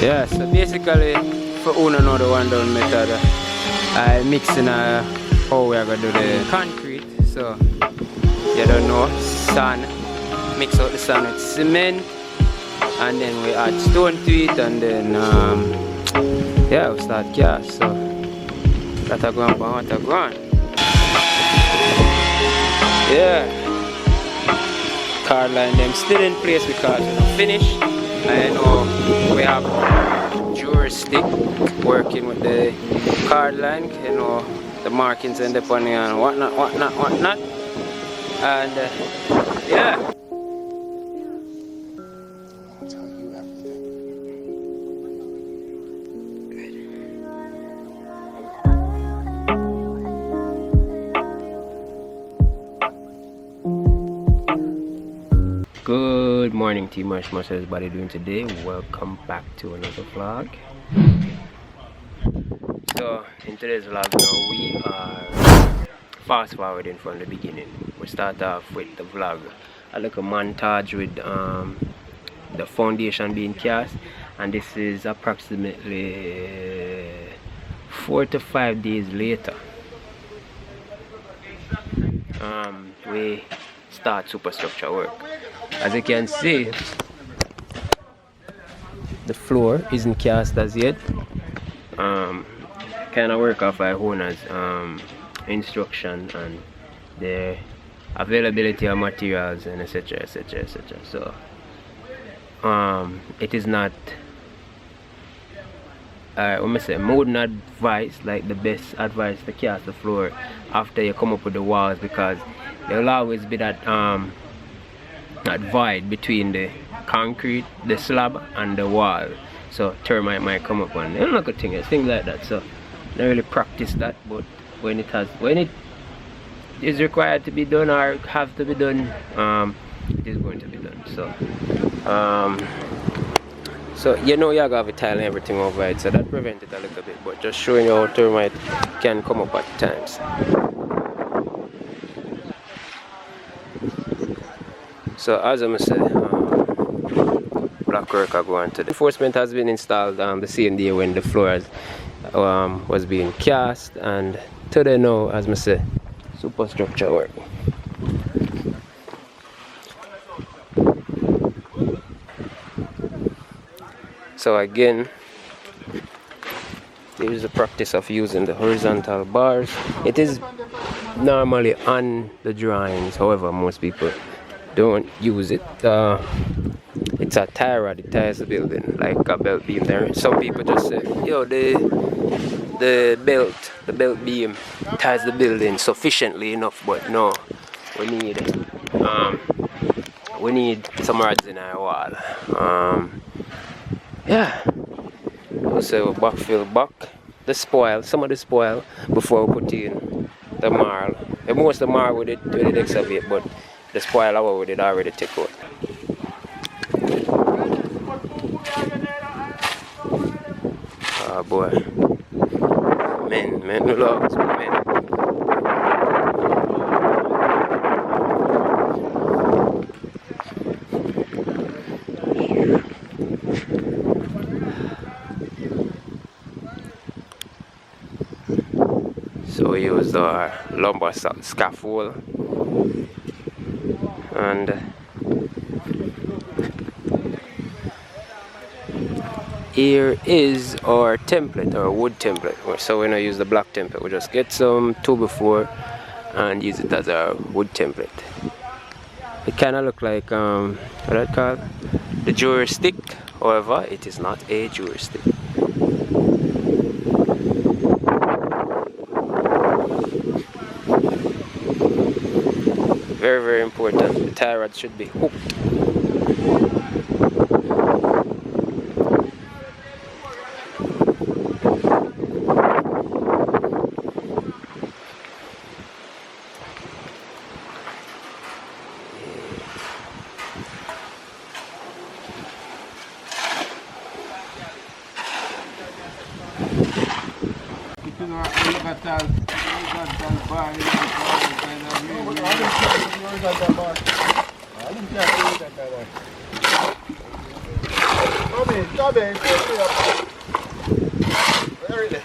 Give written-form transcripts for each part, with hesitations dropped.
Yeah, so basically for another one down method, I mix in how we are going to do the concrete. So you don't know, sand, mix out the sand with cement, and then we add stone to it, and then yeah, we start cast. So that's a ground, what a ground. Yeah, car line them still in place because we're not finished. I know we have joystick working with the card line, you know, the markings and the funny and whatnot. And yeah. I'll tell you everything. Good morning, team. How's everybody doing today? Welcome back to another vlog. So in today's vlog now we are fast forwarding from the beginning. We start off with the vlog, a little montage with the foundation being cast, and this is approximately 4 to 5 days later. We start superstructure work. As you can see, the floor isn't cast as yet. Kind of work off our owner's instruction and the availability of materials and etc. So it is not I wouldn't advise, like the best advice to cast the floor after you come up with the walls, because there will always be that that void between the concrete, the slab and the wall, so termite might come up and they're not good things like that. So I don't really practice that, but when it is required to be done or have to be done, it is going to be done. So you know, you have a tile and everything over it, so that prevents it a little bit, but just showing you how termite can come up at times. So as I said, block work are going to the reinforcement has been installed the same day when the floor was being cast, and today now, as I said, superstructure work. So again, there is a practice of using the horizontal bars. It is normally on the drawings, however most people don't use it. It's a tie rod, it ties the building like a belt beam there. Some people just say, yo, the belt beam ties the building sufficiently enough, but no, we need some rods in our wall. Yeah, so we backfill back the spoil, some of the spoil, before we put in the marl. Most of the marl we did excavate, but the spoil our we did already take out. Oh boy, men loves men. So we used our lumber scaffold, and here is our template, our wood template. So we don't use the block template, we just get some 2x4 and use it as our wood template. It kind of look like what that called, the joystick. However, it is not a joystick. Very, very important. The tie rod should be hooked. Come in. Where is it?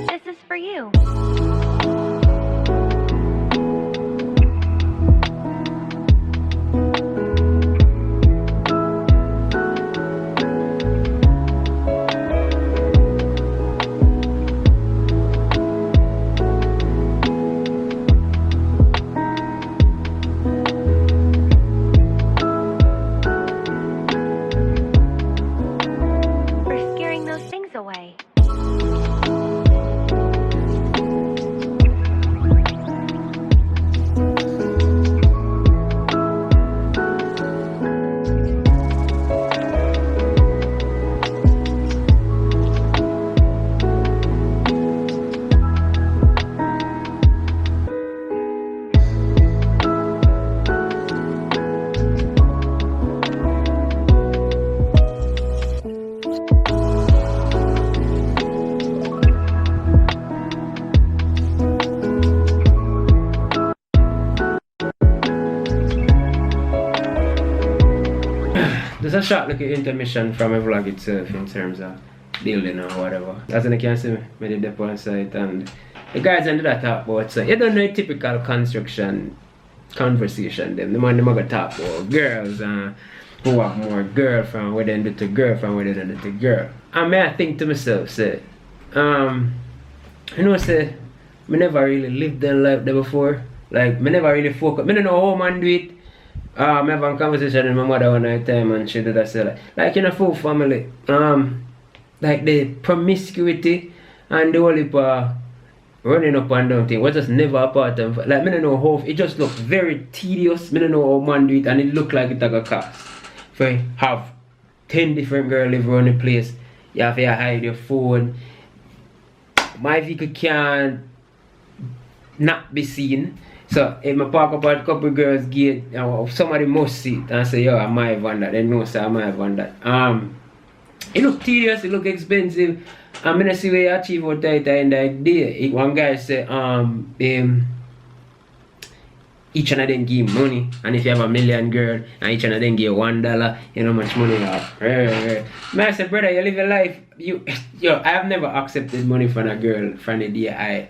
This is for you. For scaring those things away. There's a short little intermission from a vlog itself in terms of building or whatever. As you can see, I did the on site and the guys ended up talk about, so you don't know a typical construction conversation. Them the man them gonna talk about girls and who have more girlfriend, what they do to girlfriend, what they do to girl. And I think to myself, say, you know, say, I never really lived that life there before. Like, I never really focus. I don't know how man do it. I have a conversation with my mother one night time and she did that say like in a full family, like the promiscuity and the whole heap running up and down thing was just never a part of, like, I don't know how, it just looked very tedious. I don't know how man do it and it looked like it like a cost. If you have 10 different girls live around the place, you have to hide your phone. My vehicle can't not be seen. So if I park up at a couple girls' gate, somebody must see it and say, yo, I might have done that. They know, say, I might have done that. It look tedious, it look expensive. I'm gonna see where you achieve what that in the day. One guy say, each one of them give money, and if you have a million girl, and each one of them give $1, you know how much money you have. I say, brother, you live your life. I have never accepted money from a girl from the day I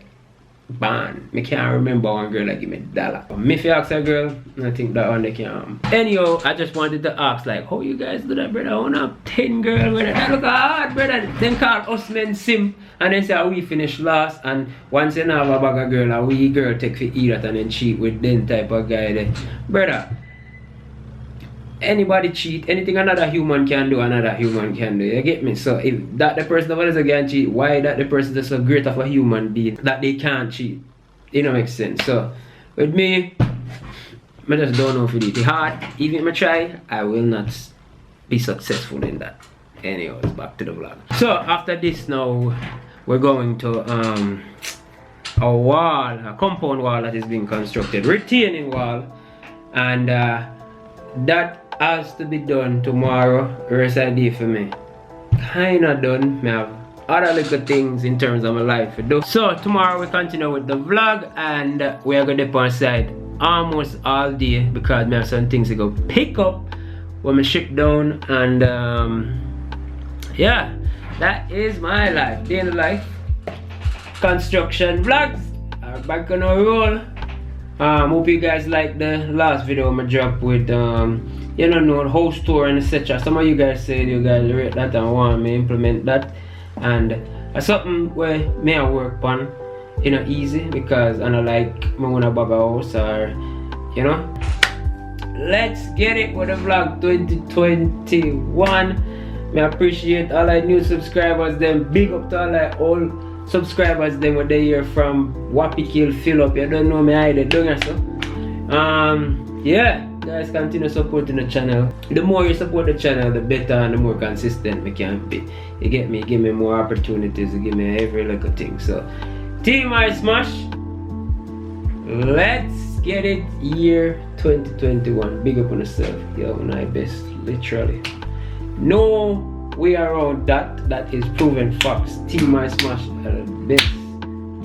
ban. I can't remember one girl that give me $1. If you ask a girl, I think that one they can. Anyhow, I just wanted to ask, like, how you guys do that, brother? I wanna have 10 girls, brother. That look hard, brother. Then call us men sim, and then say we finish last, and once you have a bag of girl, a wee girl take for eat that and then cheat with them type of guy there. Brother, anybody cheat, anything another human can do, another human can do. You get me? So if that the person that is can cheat, why that the person is so great of a human being that they can't cheat? It don't make sense. So with me, I just don't know if it is hard. Even if I try, I will not be successful in that. Anyways, back to the vlog. So after this now, we're going to a wall, a compound wall that is being constructed, retaining wall, and that has to be done tomorrow. Rest of the day for me kinda done. I have other little things in terms of my life to do. So tomorrow we continue with the vlog, and we are gonna dip on site almost all day because I have some things to go pick up when I ship down. And yeah, that is my life, day in the life. Construction vlogs are back on a roll. Hope you guys like the last video I dropped with you know, house tour and etc. Some of you guys said you guys rate that and want me implement that, and something where me I work on. you know, easy because I don't like my own bag house or, you know. Let's get it with the vlog 2021. I appreciate all our new subscribers, them big up to all our old subscribers, them what they hear from Wappy Kill fill up. You don't know me either, don't you? So yeah, guys, continue supporting the channel. The more you support the channel, the better and the more consistent we can be. You get me? Give me more opportunities, you give me every little thing. So Team Ismash, let's get it year 2021. Big up on yourself. Yo, my best, literally. No way around that. That is proven facts. Team Ismash are the best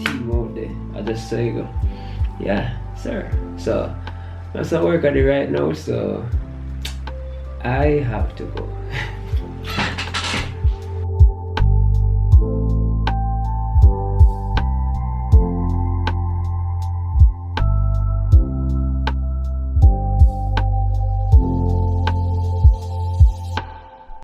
team out there. I just say go. Yeah, sir. So that's not work at it right now, so I have to go.